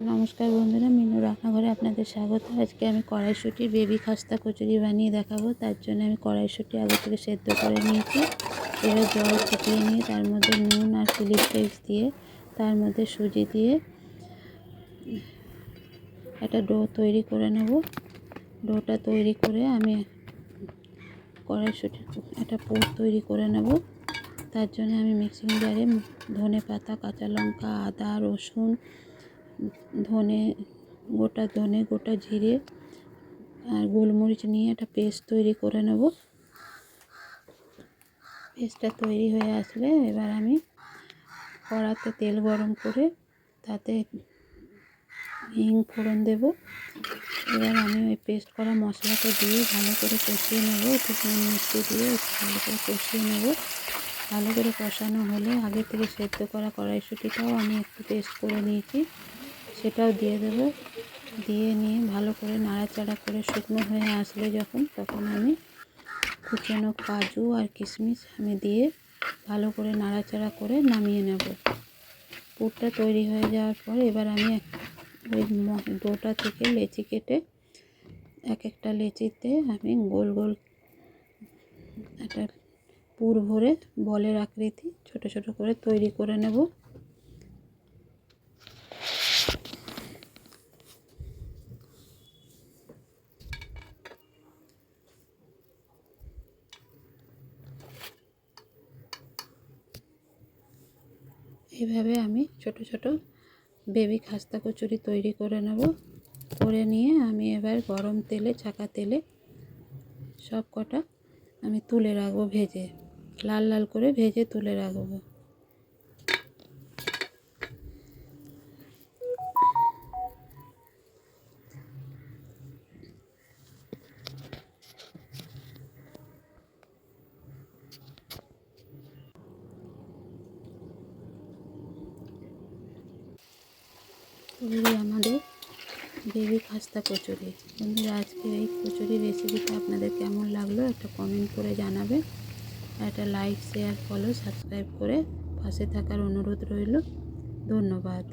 নমস্কার বন্ধুরা, মিনু রান্নাঘরে আপনাদের স্বাগত। আজকে আমি কড়াইশুঁটির বেবি খাস্তা কচুরি বানিয়ে দেখাবো। তার জন্য আমি কড়াইশুঁটি আগে থেকে সেদ্ধ করে নিয়েছি। এবার জল ফুটিয়ে নিয়ে তার মধ্যে নুন আর চিলি ফ্লেক্স দিয়ে তার মধ্যে সুজি দিয়ে একটা ডো তৈরি করে নেব। ডোটা তৈরি করে আমি কড়াইশুঁটির একটা পুর তৈরি করে নেব। তার জন্য আমি মিক্সিং জারে ধনে পাতা, কাঁচা লঙ্কা, আদা, রসুন, গোটা ধনে, গোটা জিরে আর গোলমরিচ নিয়ে একটা পেস্ট তৈরি করে নেব। পেস্টটা তৈরি হয়ে আসলে এবার আমি কড়াতে তেল গরম করে তাতে হিং ফোড়ন দেব। এবার আমি ওই পেস্ট করা মশলাটা দিয়ে ভালো করে কষিয়ে নেব। একটু নুন মিষ্টি দিয়ে ভালো করে কষিয়ে নেব। ভালো করে কষানো হলে আগে থেকে সেদ্ধ করা কড়াইশুঁটিটাও আমি একটু পেস্ট করে নিয়েছি, সেটাও দিয়ে দেব। দিয়ে নিয়ে ভালো করে নাড়াচাড়া করে শুকনো হয়ে আসলে তখন আমি কুচানো কাজু আর কিশমিশ আমি দিয়ে ভালো করে নাড়াচাড়া করে নামিয়ে নেব। পুরটা তৈরি হয়ে যাওয়ার পর এবার আমি ওই ডোটা থেকে লেচি কেটে এক একটা লেচিতে আমি গোল গোল একটা পুর ভরে বলের আকৃতি ছোট ছোট করে তৈরি করে নেব। এইভাবে আমি ছোট ছোট বেবি খাস্তা কচুরি তৈরি করে নেব। করে নিয়ে আমি এবার গরম তেলে, ছাঁকা তেলে সব কটা আমি তুলে রাখবো, ভেজে লাল লাল করে ভেজে তুলে রাখবো। তৈরি আমাদের বেবি খাস্তা কচুরি। বন্ধুরা, আজকের এই কচুরি রেসিপিটা আপনাদের কেমন লাগলো একটা কমেন্ট করে জানাবেন। একটা লাইক, শেয়ার, ফলো, সাবস্ক্রাইব করে পাশে থাকার অনুরোধ রইল। ধন্যবাদ।